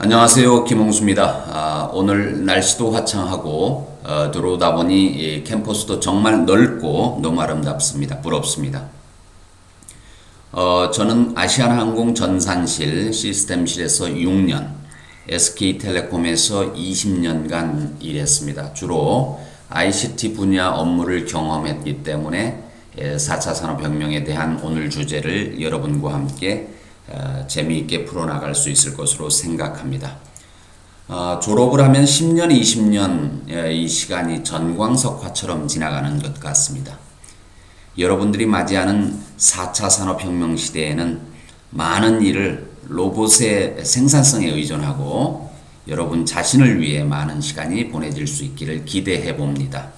안녕하세요. 김홍수입니다. 오늘 날씨도 화창하고 들어오다 보니 이 캠퍼스도 정말 넓고 너무 아름답습니다. 부럽습니다. 저는 아시아나항공 전산실 시스템실에서 6년, SK텔레콤에서 20년간 일했습니다. 주로 ICT 분야 업무를 경험했기 때문에 4차 산업혁명에 대한 오늘 주제를 여러분과 함께 재미있게 풀어나갈 수 있을 것으로 생각합니다. 졸업을 하면 10년, 20년 이 시간이 전광석화처럼 지나가는 것 같습니다. 여러분들이 맞이하는 4차 산업혁명 시대에는 많은 일을 로봇의 생산성에 의존하고 여러분 자신을 위해 많은 시간이 보내질 수 있기를 기대해 봅니다.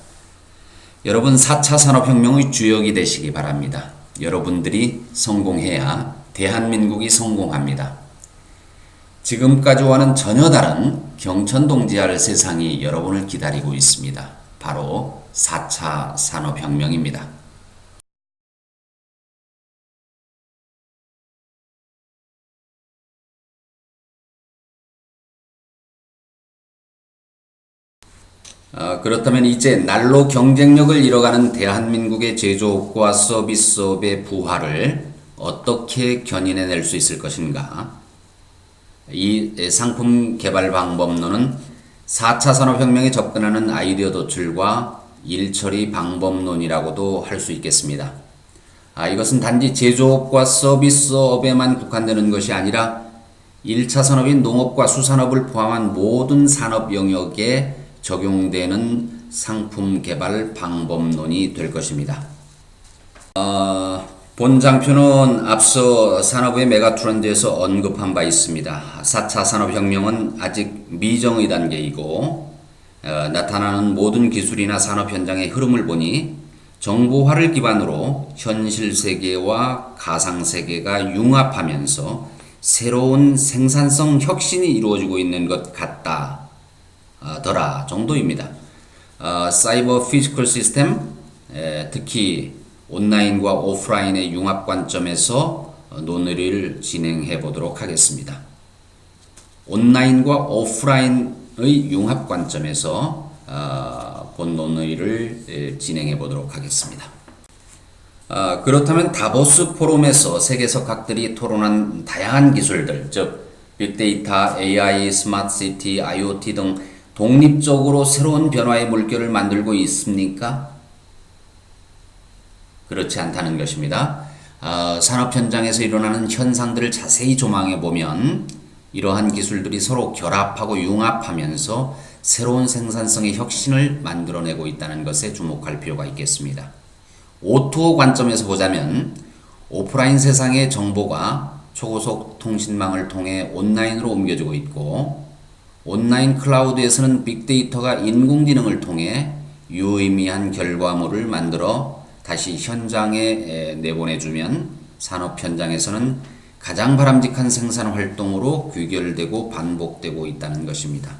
여러분 4차 산업혁명의 주역이 되시기 바랍니다. 여러분들이 성공해야 대한민국이 성공합니다. 지금까지와는 전혀 다른 경천동지할 세상이 여러분을 기다리고 있습니다. 바로 4차 산업혁명입니다. 그렇다면 이제 날로 경쟁력을 잃어가는 대한민국의 제조업과 서비스업의 부활을 어떻게 견인해낼 수 있을 것인가? 이 상품 개발 방법론은 4차 산업혁명에 접근하는 아이디어 도출과 일처리 방법론이라고도 할 수 있겠습니다. 이것은 단지 제조업과 서비스업에만 국한되는 것이 아니라 1차 산업인 농업과 수산업을 포함한 모든 산업 영역에 적용되는 상품 개발 방법론이 될 것입니다. 본 장표는 앞서 산업의 메가트렌드에서 언급한 바 있습니다. 4차 산업혁명은 아직 미정의 단계이고 나타나는 모든 기술이나 산업 현장의 흐름을 보니 정보화를 기반으로 현실 세계와 가상 세계가 융합하면서 새로운 생산성 혁신이 이루어지고 있는 것 같다더라 정도입니다. 사이버 피지컬 시스템, 특히 온라인과 오프라인의 융합 관점에서 논의를 진행해 보도록 하겠습니다. 온라인과 오프라인의 융합 관점에서 본 논의를 진행해 보도록 하겠습니다. 그렇다면 다보스 포럼에서 세계석 각들이 토론한 다양한 기술들, 즉 빅데이터, AI, 스마트시티, IoT 등 독립적으로 새로운 변화의 물결을 만들고 있습니까? 그렇지 않다는 것입니다. 산업 현장에서 일어나는 현상들을 자세히 조망해 보면 이러한 기술들이 서로 결합하고 융합하면서 새로운 생산성의 혁신을 만들어내고 있다는 것에 주목할 필요가 있겠습니다. O2O 관점에서 보자면 오프라인 세상의 정보가 초고속 통신망을 통해 온라인으로 옮겨지고 있고 온라인 클라우드에서는 빅데이터가 인공지능을 통해 유의미한 결과물을 만들어 다시 현장에 내보내주면 산업 현장에서는 가장 바람직한 생산 활동으로 귀결되고 반복되고 있다는 것입니다.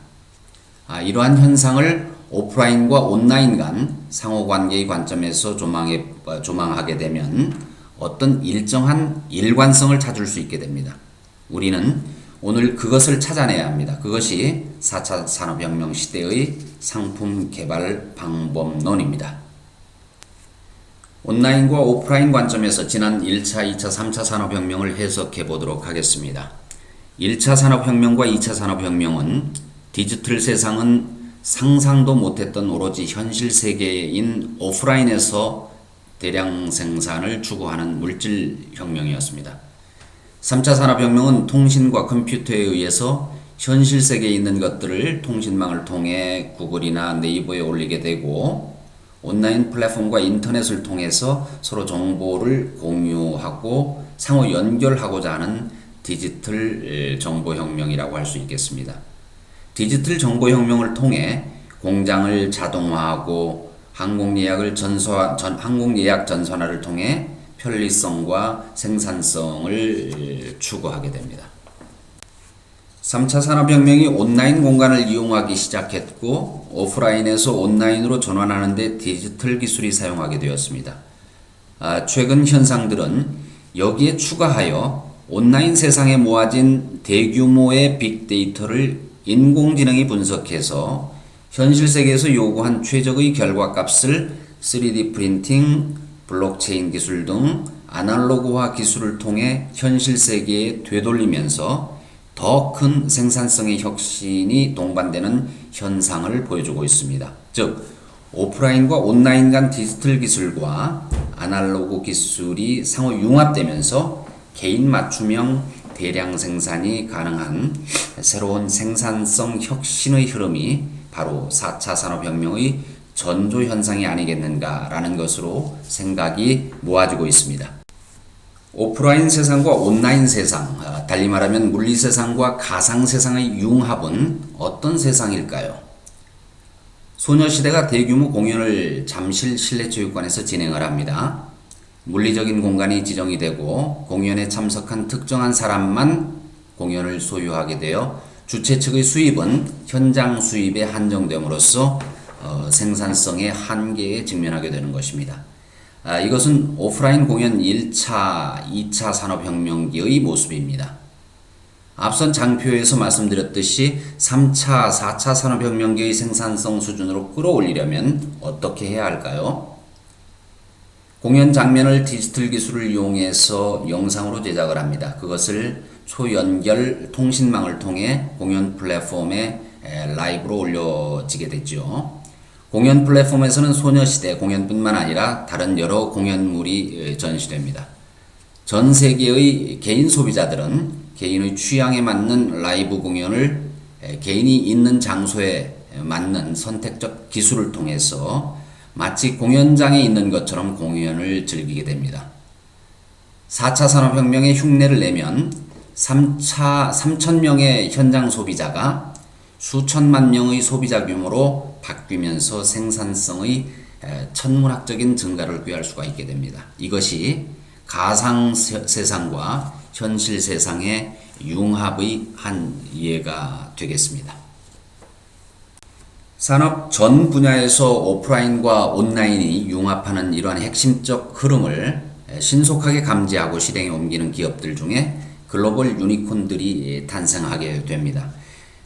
이러한 현상을 오프라인과 온라인 간 상호관계의 관점에서 조망하게 되면 어떤 일정한 일관성을 찾을 수 있게 됩니다. 우리는 오늘 그것을 찾아내야 합니다. 그것이 4차 산업혁명 시대의 상품 개발 방법론입니다. 온라인과 오프라인 관점에서 지난 1차, 2차, 3차 산업혁명을 해석해 보도록 하겠습니다. 1차 산업혁명과 2차 산업혁명은 디지털 세상은 상상도 못했던 오로지 현실 세계인 오프라인에서 대량 생산을 추구하는 물질혁명이었습니다. 3차 산업혁명은 통신과 컴퓨터에 의해서 현실 세계에 있는 것들을 통신망을 통해 구글이나 네이버에 올리게 되고 온라인 플랫폼과 인터넷을 통해서 서로 정보를 공유하고 상호 연결하고자 하는 디지털 정보혁명이라고 할 수 있겠습니다. 디지털 정보혁명을 통해 공장을 자동화하고 항공예약 전산화를 통해 편리성과 생산성을 추구하게 됩니다. 3차 산업혁명이 온라인 공간을 이용하기 시작했고 오프라인에서 온라인으로 전환하는 데 디지털 기술이 사용하게 되었습니다. 최근 현상들은 여기에 추가하여 온라인 세상에 모아진 대규모의 빅데이터를 인공지능이 분석해서 현실 세계에서 요구한 최적의 결과값을 3D 프린팅, 블록체인 기술 등 아날로그화 기술을 통해 현실 세계에 되돌리면서 더 큰 생산성의 혁신이 동반되는 현상을 보여주고 있습니다. 즉, 오프라인과 온라인 간 디지털 기술과 아날로그 기술이 상호 융합되면서 개인 맞춤형 대량 생산이 가능한 새로운 생산성 혁신의 흐름이 바로 4차 산업혁명의 전조 현상이 아니겠는가라는 것으로 생각이 모아지고 있습니다. 오프라인 세상과 온라인 세상, 달리 말하면 물리 세상과 가상 세상의 융합은 어떤 세상일까요? 소녀시대가 대규모 공연을 잠실 실내체육관에서 진행을 합니다. 물리적인 공간이 지정이 되고 공연에 참석한 특정한 사람만 공연을 소유하게 되어 주최 측의 수입은 현장 수입에 한정됨으로써 생산성의 한계에 직면하게 되는 것입니다. 이것은 오프라인 공연 1차, 2차 산업혁명기의 모습입니다. 앞선 장표에서 말씀드렸듯이 3차, 4차 산업혁명기의 생산성 수준으로 끌어올리려면 어떻게 해야 할까요? 공연 장면을 디지털 기술을 이용해서 영상으로 제작을 합니다. 그것을 초연결 통신망을 통해 공연 플랫폼에 라이브로 올려지게 되죠. 공연 플랫폼에서는 소녀시대 공연뿐만 아니라 다른 여러 공연물이 전시됩니다. 전 세계의 개인 소비자들은 개인의 취향에 맞는 라이브 공연을 개인이 있는 장소에 맞는 선택적 기술을 통해서 마치 공연장에 있는 것처럼 공연을 즐기게 됩니다. 4차 산업혁명의 흉내를 내면 3,000명의 현장 소비자가 수천만 명의 소비자 규모로 바뀌면서 생산성의 천문학적인 증가를 꾀할 수가 있게 됩니다. 이것이 가상 세상과 현실 세상의 융합의 한 예가 되겠습니다. 산업 전 분야에서 오프라인과 온라인이 융합하는 이러한 핵심적 흐름을 신속하게 감지하고 실행에 옮기는 기업들 중에 글로벌 유니콘들이 탄생하게 됩니다.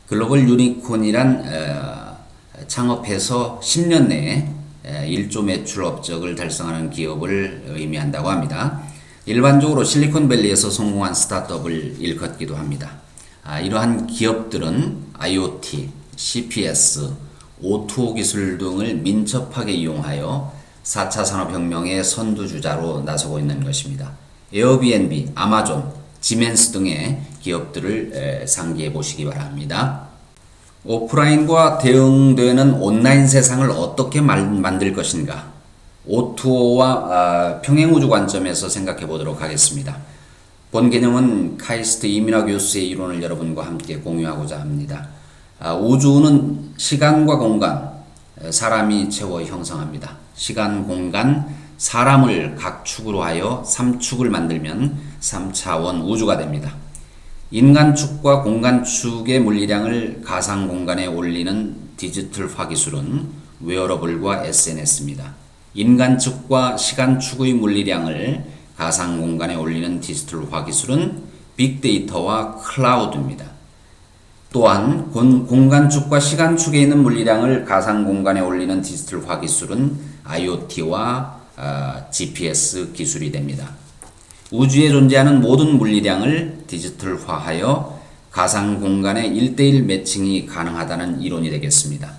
글로벌 유니콘이란 창업해서 10년 내에 1조 매출 업적을 달성하는 기업을 의미한다고 합니다. 일반적으로 실리콘밸리에서 성공한 스타트업을 일컫기도 합니다. 이러한 기업들은 IoT, CPS, O2O 기술 등을 민첩하게 이용하여 4차 산업혁명의 선두주자로 나서고 있는 것입니다. 에어비앤비, 아마존, 지멘스 등의 기업들을 상기해 보시기 바랍니다. 오프라인과 대응되는 온라인 세상을 어떻게 만들 것인가? O2O와 평행우주 관점에서 생각해 보도록 하겠습니다. 본 개념은 카이스트 이민화 교수의 이론을 여러분과 함께 공유하고자 합니다. 우주는 시간과 공간, 사람이 채워 형성합니다. 시간, 공간, 사람을 각 축으로 하여 3축을 만들면 3차원 우주가 됩니다. 인간축과 공간축의 물리량을 가상 공간에 올리는 디지털화 기술은 웨어러블과 SNS입니다. 인간축과 시간축의 물리량을 가상 공간에 올리는 디지털화 기술은 빅데이터와 클라우드입니다. 또한 공간축과 시간축에 있는 물리량을 가상 공간에 올리는 디지털화 기술은 IoT와 GPS 기술이 됩니다. 우주에 존재하는 모든 물리량을 디지털화하여 가상 공간의 1:1 매칭이 가능하다는 이론이 되겠습니다.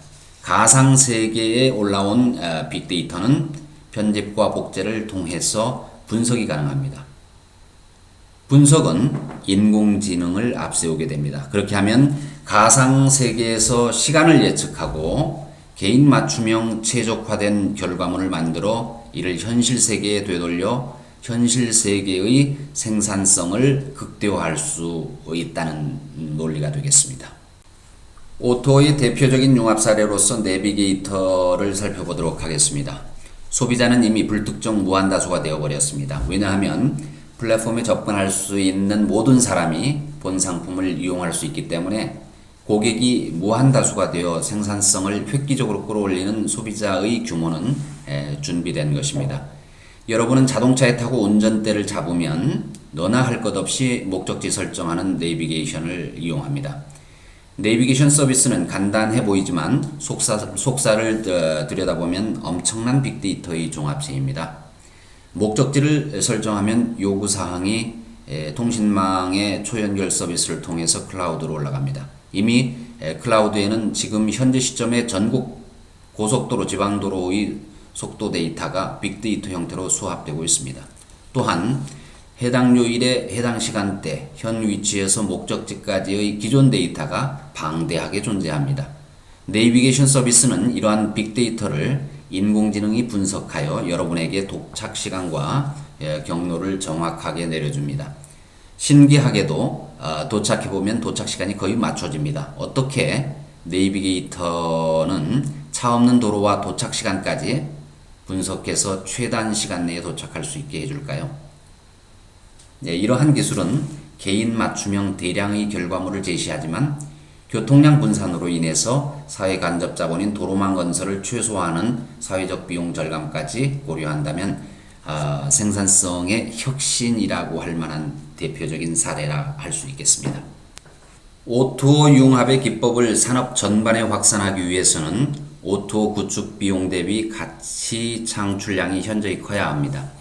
가상 세계에 올라온 빅데이터는 편집과 복제를 통해서 분석이 가능합니다. 분석은 인공지능을 앞세우게 됩니다. 그렇게 하면 가상 세계에서 시간을 예측하고 개인 맞춤형 최적화된 결과물을 만들어 이를 현실 세계에 되돌려 현실 세계의 생산성을 극대화할 수 있다는 논리가 되겠습니다. 오토의 대표적인 융합 사례로서 내비게이터를 살펴보도록 하겠습니다. 소비자는 이미 불특정 무한다수가 되어버렸습니다. 왜냐하면 플랫폼에 접근할 수 있는 모든 사람이 본 상품을 이용할 수 있기 때문에 고객이 무한다수가 되어 생산성을 획기적으로 끌어올리는 소비자의 규모는 준비된 것입니다. 여러분은 자동차에 타고 운전대를 잡으면 너나 할 것 없이 목적지 설정하는 내비게이션을 이용합니다. 내비게이션 서비스는 간단해 보이지만 속사를 들여다보면 엄청난 빅데이터의 종합체입니다. 목적지를 설정하면 요구사항이 통신망의 초연결 서비스를 통해서 클라우드로 올라갑니다. 이미 클라우드에는 지금 현재 시점에 전국 고속도로, 지방도로의 속도 데이터가 빅데이터 형태로 수합되고 있습니다. 또한 해당 요일에 해당 시간대, 현 위치에서 목적지까지의 기존 데이터가 방대하게 존재합니다. 내비게이션 서비스는 이러한 빅데이터를 인공지능이 분석하여 여러분에게 도착 시간과 경로를 정확하게 내려줍니다. 신기하게도 도착해보면 도착 시간이 거의 맞춰집니다. 어떻게 내비게이터는 차 없는 도로와 도착 시간까지 분석해서 최단 시간 내에 도착할 수 있게 해줄까요? 이러한 기술은 개인 맞춤형 대량의 결과물을 제시하지만 교통량 분산으로 인해서 사회 간접 자본인 도로망 건설을 최소화하는 사회적 비용 절감까지 고려한다면 생산성의 혁신이라고 할 만한 대표적인 사례라 할 수 있겠습니다. O2O 융합의 기법을 산업 전반에 확산하기 위해서는 O2O 구축 비용 대비 가치 창출량이 현저히 커야 합니다.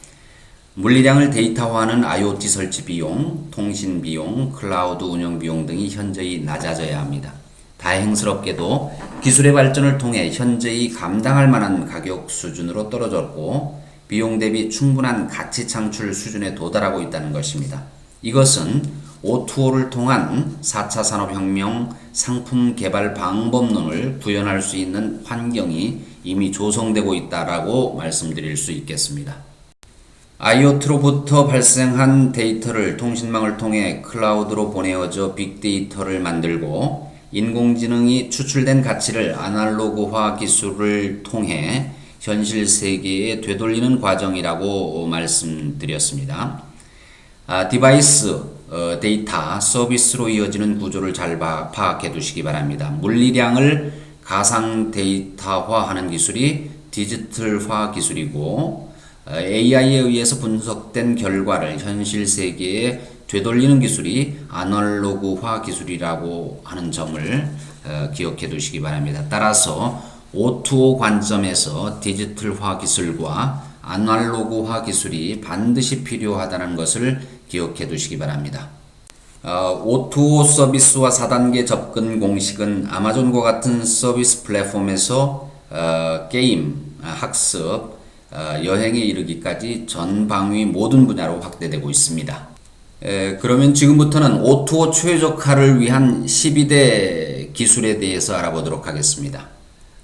물리량을 데이터화하는 IoT 설치 비용, 통신 비용, 클라우드 운영 비용 등이 현저히 낮아져야 합니다. 다행스럽게도 기술의 발전을 통해 현재의 감당할 만한 가격 수준으로 떨어졌고 비용 대비 충분한 가치 창출 수준에 도달하고 있다는 것입니다. 이것은 O2O를 통한 4차 산업혁명 상품 개발 방법론을 구현할 수 있는 환경이 이미 조성되고 있다라고 말씀드릴 수 있겠습니다. IoT로부터 발생한 데이터를 통신망을 통해 클라우드로 보내어져 빅데이터를 만들고 인공지능이 추출된 가치를 아날로그화 기술을 통해 현실 세계에 되돌리는 과정이라고 말씀드렸습니다. 디바이스, 데이터, 서비스로 이어지는 구조를 잘 파악해 두시기 바랍니다. 물리량을 가상 데이터화하는 기술이 디지털화 기술이고 AI에 의해서 분석된 결과를 현실 세계에 되돌리는 기술이 아날로그화 기술이라고 하는 점을 기억해 두시기 바랍니다. 따라서 O2O 관점에서 디지털화 기술과 아날로그화 기술이 반드시 필요하다는 것을 기억해 두시기 바랍니다. O2O 서비스와 4단계 접근 공식은 아마존과 같은 서비스 플랫폼에서 게임, 학습, 여행에 이르기까지 전 방위 모든 분야로 확대되고 있습니다. 그러면 지금부터는 O2O 최적화를 위한 12대 기술에 대해서 알아보도록 하겠습니다.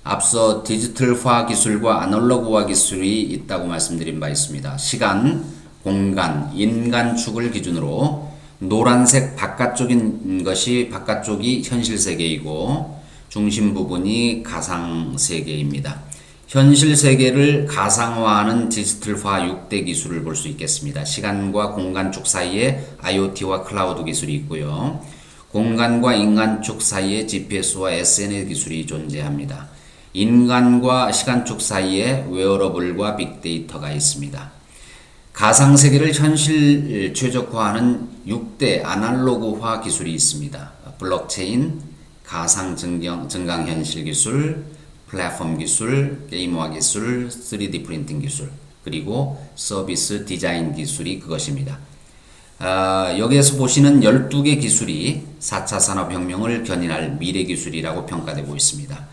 앞서 디지털화 기술과 아날로그화 기술이 있다고 말씀드린 바 있습니다. 시간, 공간, 인간 축을 기준으로 노란색 바깥쪽이 현실 세계이고 중심 부분이 가상 세계입니다. 현실 세계를 가상화하는 디지털화 6대 기술을 볼 수 있겠습니다. 시간과 공간 쪽 사이에 IoT와 클라우드 기술이 있고요. 공간과 인간 쪽 사이에 GPS와 SNS 기술이 존재합니다. 인간과 시간 쪽 사이에 웨어러블과 빅데이터가 있습니다. 가상 세계를 현실 최적화하는 6대 아날로그화 기술이 있습니다. 블록체인, 가상 증강현실 기술, 플랫폼 기술, 게임화 기술, 3D 프린팅 기술, 그리고 서비스 디자인 기술이 그것입니다. 여기에서 보시는 12개 기술이 4차 산업혁명을 견인할 미래 기술이라고 평가되고 있습니다.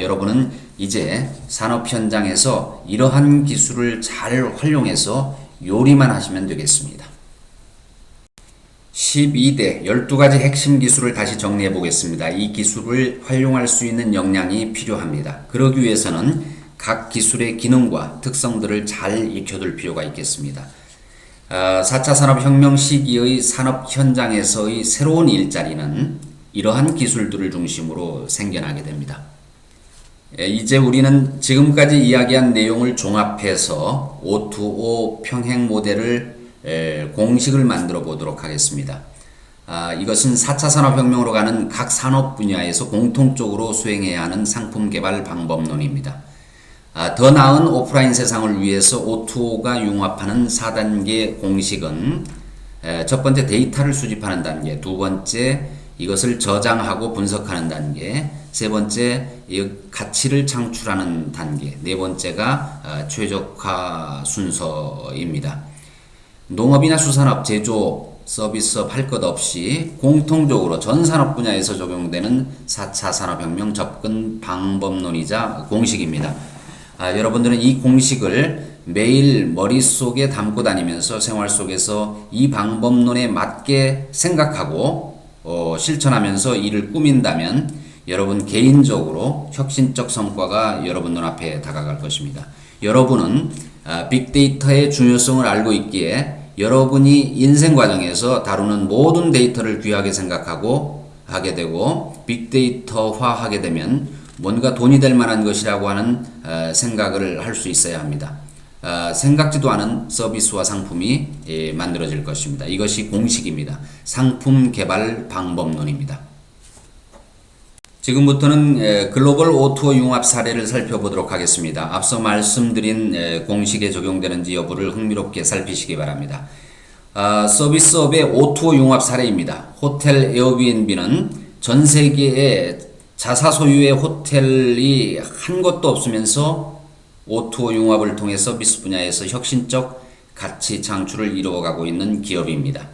여러분은 이제 산업 현장에서 이러한 기술을 잘 활용해서 요리만 하시면 되겠습니다. 12대 12가지 핵심 기술을 다시 정리해 보겠습니다. 이 기술을 활용할 수 있는 역량이 필요합니다. 그러기 위해서는 각 기술의 기능과 특성들을 잘 익혀둘 필요가 있겠습니다. 4차 산업혁명 시기의 산업 현장에서의 새로운 일자리는 이러한 기술들을 중심으로 생겨나게 됩니다. 이제 우리는 지금까지 이야기한 내용을 종합해서 O2O 평행 모델을 공식을 만들어 보도록 하겠습니다. 이것은 4차 산업혁명으로 가는 각 산업 분야에서 공통적으로 수행해야 하는 상품 개발 방법론입니다. 더 나은 오프라인 세상을 위해서 O2O가 융합하는 4단계 공식은 첫 번째 데이터를 수집하는 단계, 두 번째 이것을 저장하고 분석하는 단계, 세 번째 가치를 창출하는 단계, 네 번째가 최적화 순서입니다. 농업이나 수산업, 제조업, 서비스업 할 것 없이 공통적으로 전 산업 분야에서 적용되는 4차 산업혁명 접근 방법론이자 공식입니다. 여러분들은 이 공식을 매일 머릿속에 담고 다니면서 생활 속에서 이 방법론에 맞게 생각하고 실천하면서 일을 꾸민다면 여러분 개인적으로 혁신적 성과가 여러분 눈앞에 다가갈 것입니다. 여러분은 빅데이터의 중요성을 알고 있기에 여러분이 인생 과정에서 다루는 모든 데이터를 귀하게 생각하고 하게 되고 빅데이터화 하게 되면 뭔가 돈이 될 만한 것이라고 하는 생각을 할 수 있어야 합니다. 생각지도 않은 서비스와 상품이 만들어질 것입니다. 이것이 공식입니다. 상품 개발 방법론입니다. 지금부터는 글로벌 O2O 융합 사례를 살펴보도록 하겠습니다. 앞서 말씀드린 공식에 적용되는지 여부를 흥미롭게 살피시기 바랍니다. 서비스업의 O2O 융합 사례입니다. 호텔 에어비앤비는 전 세계에 자사 소유의 호텔이 한 곳도 없으면서 O2O 융합을 통해 서비스 분야에서 혁신적 가치 창출을 이루어가고 있는 기업입니다.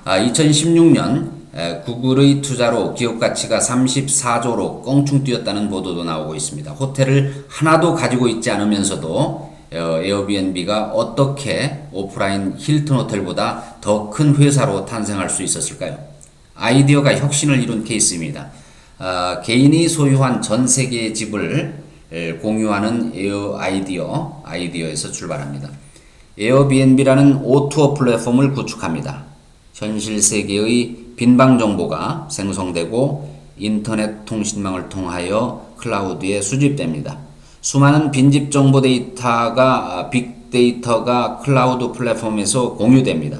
2016년 구글의 투자로 기업 가치가 34조로 껑충 뛰었다는 보도도 나오고 있습니다. 호텔을 하나도 가지고 있지 않으면서도 에어비앤비가 어떻게 오프라인 힐튼 호텔보다 더 큰 회사로 탄생할 수 있었을까요? 아이디어가 혁신을 이룬 케이스입니다. 개인이 소유한 전 세계의 집을 공유하는 아이디어에서 출발합니다. 에어비앤비라는 O2O 플랫폼을 구축합니다. 현실 세계의 빈방 정보가 생성되고 인터넷 통신망을 통하여 클라우드에 수집됩니다. 수많은 빈집 정보 데이터가 빅데이터가 클라우드 플랫폼에서 공유됩니다.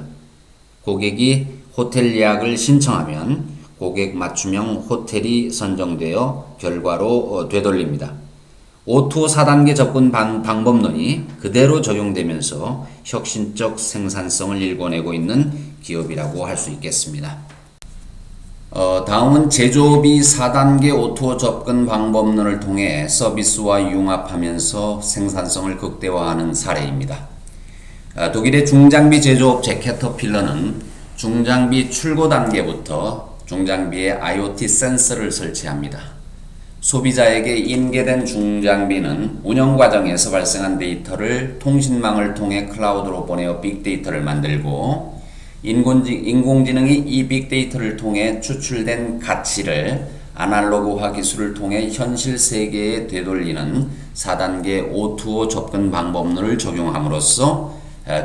고객이 호텔 예약을 신청하면 고객 맞춤형 호텔이 선정되어 결과로 되돌립니다. O2O 4단계 접근 방법론이 그대로 적용되면서 혁신적 생산성을 일궈내고 있는 기업이라고 할 수 있겠습니다. 다음은 제조업이 4단계 O2O 접근 방법론을 통해 서비스와 융합하면서 생산성을 극대화하는 사례입니다. 독일의 중장비 제조업 캐터필러는 중장비 출고 단계부터 중장비에 IoT 센서를 설치합니다. 소비자에게 인계된 중장비는 운영 과정에서 발생한 데이터를 통신망을 통해 클라우드로 보내어 빅데이터를 만들고 인공지능이 이 빅데이터를 통해 추출된 가치를 아날로그화 기술을 통해 현실 세계에 되돌리는 4단계 O2O 접근 방법론을 적용함으로써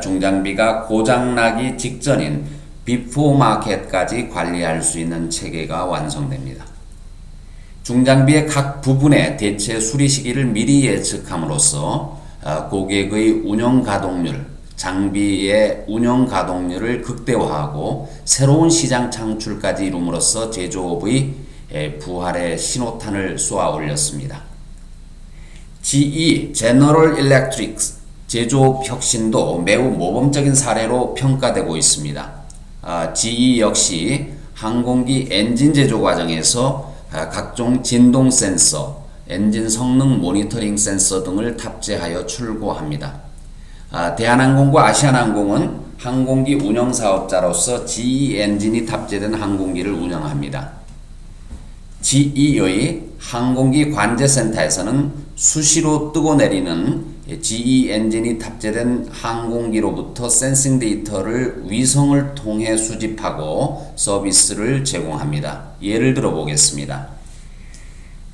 중장비가 고장나기 직전인 비포 마켓까지 관리할 수 있는 체계가 완성됩니다. 중장비의 각 부분의 대체 수리 시기를 미리 예측함으로써 고객의 운영 가동률, 장비의 운영 가동률을 극대화하고 새로운 시장 창출까지 이룸으로써 제조업의 부활의 신호탄을 쏘아 올렸습니다. GE, General Electric 제조업 혁신도 매우 모범적인 사례로 평가되고 있습니다. GE 역시 항공기 엔진 제조 과정에서 각종 진동 센서, 엔진 성능 모니터링 센서 등을 탑재하여 출고합니다. 대한항공과 아시아나항공은 항공기 운영 사업자로서 GE 엔진이 탑재된 항공기를 운영합니다. GE의 항공기 관제센터에서는 수시로 뜨고 내리는 GE 엔진이 탑재된 항공기로부터 센싱 데이터를 위성을 통해 수집하고 서비스를 제공합니다. 예를 들어 보겠습니다.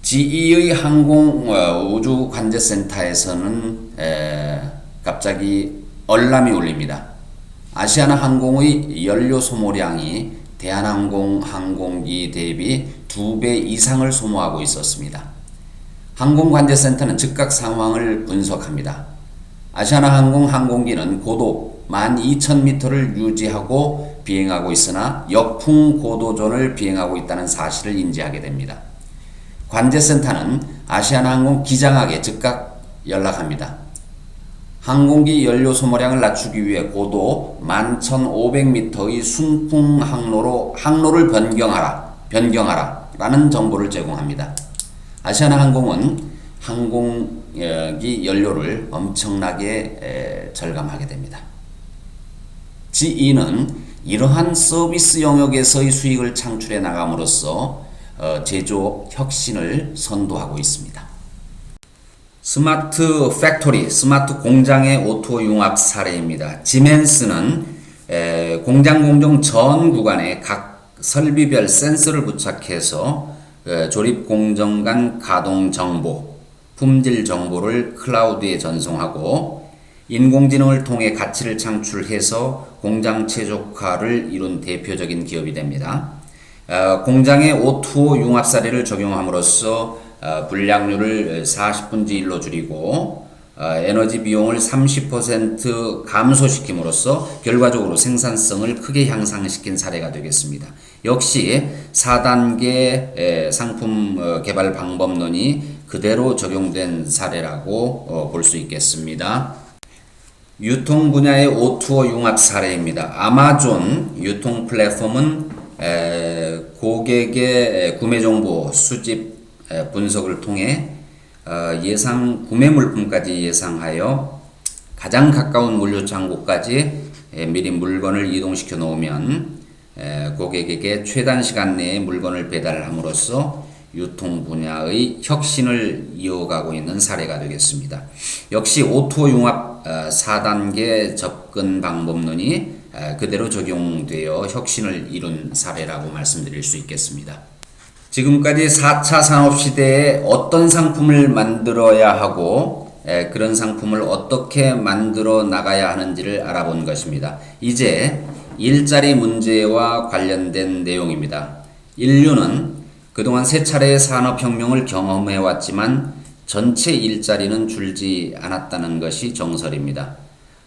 GE의 항공 우주 관제센터에서는 갑자기 알람이 울립니다. 아시아나 항공의 연료 소모량이 대한항공 항공기 대비 2배 이상을 소모하고 있었습니다. 항공관제센터는 즉각 상황을 분석합니다. 아시아나 항공 항공기는 고도 12,000m를 유지하고 비행하고 있으나 역풍 고도존을 비행하고 있다는 사실을 인지하게 됩니다. 관제센터는 아시아나 항공 기장에게 즉각 연락합니다. 항공기 연료 소모량을 낮추기 위해 고도 11,500m의 순풍 항로를 변경하라 라는 정보를 제공합니다. 아시아나항공은 항공기 연료를 엄청나게 절감하게 됩니다. GE는 이러한 서비스 영역에서의 수익을 창출해 나감으로써 제조업 혁신을 선도하고 있습니다. 스마트 팩토리, 스마트 공장의 오토 융합 사례입니다. 지멘스는 공장 공정 전 구간에 각 설비별 센서를 부착해서 조립 공정 간 가동 정보, 품질 정보를 클라우드에 전송하고 인공지능을 통해 가치를 창출해서 공장 최적화를 이룬 대표적인 기업이 됩니다. 공장의 오토 융합 사례를 적용함으로써 불량률을 40분의 1로 줄이고 에너지 비용을 30% 감소시킴으로써 결과적으로 생산성을 크게 향상시킨 사례가 되겠습니다. 역시 4단계 상품 개발 방법론이 그대로 적용된 사례라고 볼 수 있겠습니다. 유통 분야의 오토 융합 사례입니다. 아마존 유통 플랫폼은 고객의 구매 정보 수집 분석을 통해 예상 구매 물품까지 예상하여 가장 가까운 물류 창고까지 미리 물건을 이동시켜 놓으면 고객에게 최단 시간 내에 물건을 배달함으로써 유통 분야의 혁신을 이어가고 있는 사례가 되겠습니다. 역시 오토 융합 4단계 접근 방법론이 그대로 적용되어 혁신을 이룬 사례라고 말씀드릴 수 있겠습니다. 지금까지 4차 산업시대에 어떤 상품을 만들어야 하고 그런 상품을 어떻게 만들어 나가야 하는지를 알아본 것입니다. 이제 일자리 문제와 관련된 내용입니다. 인류는 그동안 세 차례의 산업혁명을 경험해왔지만 전체 일자리는 줄지 않았다는 것이 정설입니다.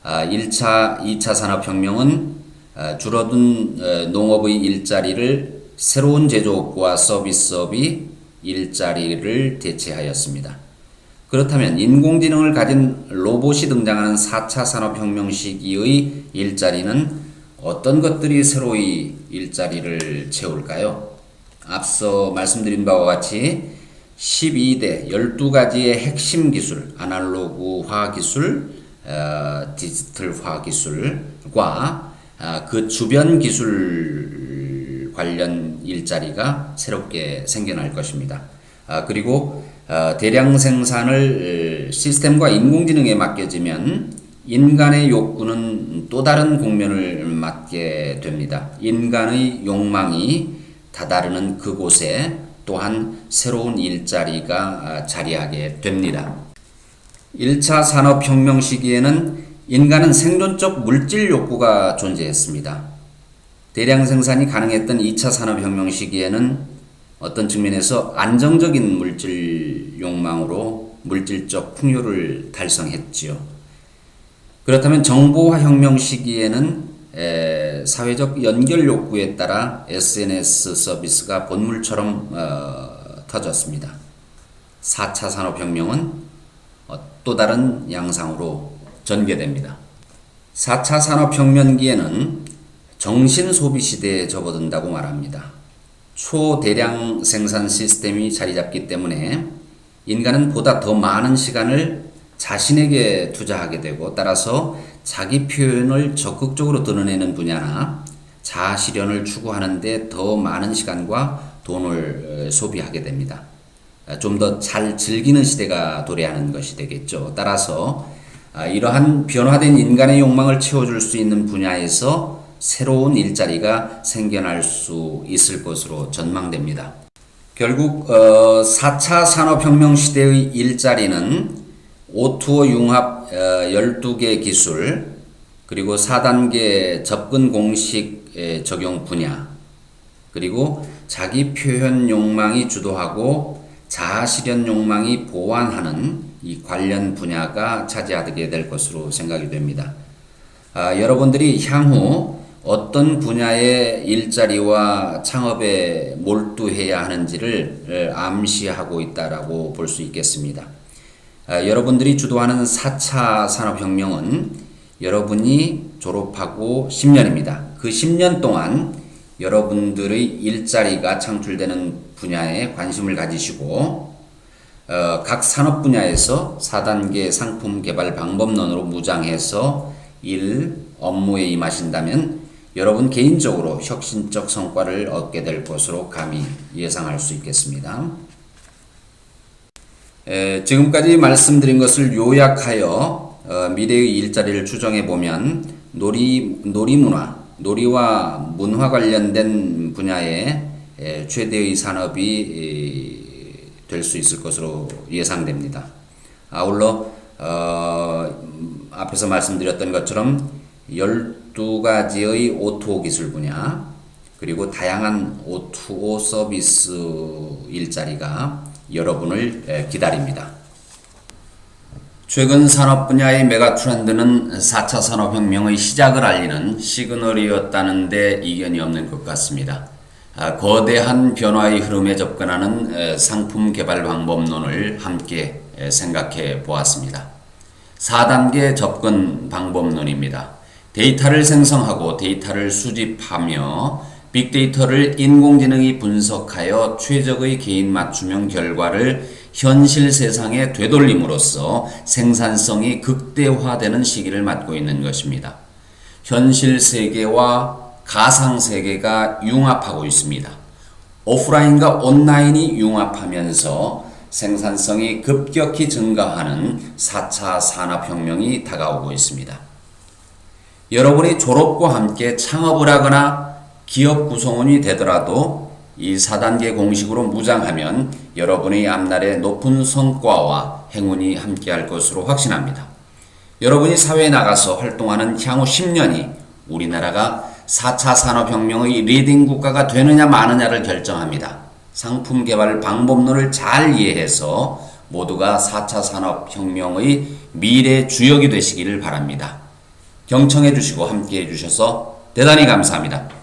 1차, 2차 산업혁명은 줄어든 농업의 일자리를 새로운 제조업과 서비스업이 일자리를 대체하였습니다. 그렇다면 인공지능을 가진 로봇이 등장하는 4차 산업혁명 시기의 일자리는 어떤 것들이 새로이 일자리를 채울까요? 앞서 말씀드린 바와 같이 12대 12가지의 핵심 기술, 아날로그화 기술, 디지털화 기술과 그 주변 기술 관련 일자리가 새롭게 생겨날 것입니다. 그리고 대량 생산을 시스템과 인공지능에 맡겨지면 인간의 욕구는 또 다른 국면을 맞게 됩니다. 인간의 욕망이 다다르는 그곳에 또한 새로운 일자리가 자리하게 됩니다. 1차 산업혁명 시기에는 인간은 생존적 물질 욕구가 존재했습니다. 대량 생산이 가능했던 2차 산업혁명 시기에는 어떤 측면에서 안정적인 물질 욕망으로 물질적 풍요를 달성했지요. 그렇다면 정보화 혁명 시기에는 사회적 연결 욕구에 따라 SNS 서비스가 본물처럼 터졌습니다. 4차 산업혁명은 또 다른 양상으로 전개됩니다. 4차 산업혁명기에는 정신소비 시대에 접어든다고 말합니다. 초대량 생산 시스템이 자리 잡기 때문에 인간은 보다 더 많은 시간을 자신에게 투자하게 되고 따라서 자기 표현을 적극적으로 드러내는 분야나 자아 실현을 추구하는 데 더 많은 시간과 돈을 소비하게 됩니다. 좀 더 잘 즐기는 시대가 도래하는 것이 되겠죠. 따라서 이러한 변화된 인간의 욕망을 채워줄 수 있는 분야에서 새로운 일자리가 생겨날 수 있을 것으로 전망됩니다. 결국 4차 산업혁명 시대의 일자리는 오토 융합 12개 기술, 그리고 4단계 접근 공식 적용 분야, 그리고 자기 표현 욕망이 주도하고 자아 실현 욕망이 보완하는 이 관련 분야가 차지하게 될 것으로 생각이 됩니다. 여러분들이 향후 어떤 분야의 일자리와 창업에 몰두해야 하는지를 암시하고 있다라고 볼 수 있겠습니다. 여러분들이 주도하는 4차 산업혁명은 여러분이 졸업하고 10년입니다. 그 10년 동안 여러분들의 일자리가 창출되는 분야에 관심을 가지시고 각 산업 분야에서 4단계 상품 개발 방법론으로 무장해서 업무에 임하신다면 여러분 개인적으로 혁신적 성과를 얻게 될 것으로 감히 예상할 수 있겠습니다. 지금까지 말씀드린 것을 요약하여 미래의 일자리를 추정해 보면 놀이와 문화 관련된 분야의 최대의 산업이 될 수 있을 것으로 예상됩니다. 아울러 앞에서 말씀드렸던 것처럼 12가지의 O2O 기술 분야 그리고 다양한 O2O 서비스 일자리가 여러분을 기다립니다. 최근 산업 분야의 메가 트렌드는 4차 산업혁명의 시작을 알리는 시그널이었다는 데 이견이 없는 것 같습니다. 거대한 변화의 흐름에 접근하는 상품 개발 방법론을 함께 생각해 보았습니다. 4단계 접근 방법론입니다. 데이터를 생성하고 데이터를 수집하며 빅데이터를 인공지능이 분석하여 최적의 개인 맞춤형 결과를 현실 세상에 되돌림으로써 생산성이 극대화되는 시기를 맞고 있는 것입니다. 현실 세계와 가상 세계가 융합하고 있습니다. 오프라인과 온라인이 융합하면서 생산성이 급격히 증가하는 4차 산업혁명이 다가오고 있습니다. 여러분이 졸업과 함께 창업을 하거나 기업 구성원이 되더라도 이 4단계 공식으로 무장하면 여러분의 앞날에 높은 성과와 행운이 함께할 것으로 확신합니다. 여러분이 사회에 나가서 활동하는 향후 10년이 우리나라가 4차 산업혁명의 리딩 국가가 되느냐 마느냐를 결정합니다. 상품 개발 방법론을 잘 이해해서 모두가 4차 산업혁명의 미래 주역이 되시기를 바랍니다. 경청해 주시고 함께 해 주셔서 대단히 감사합니다.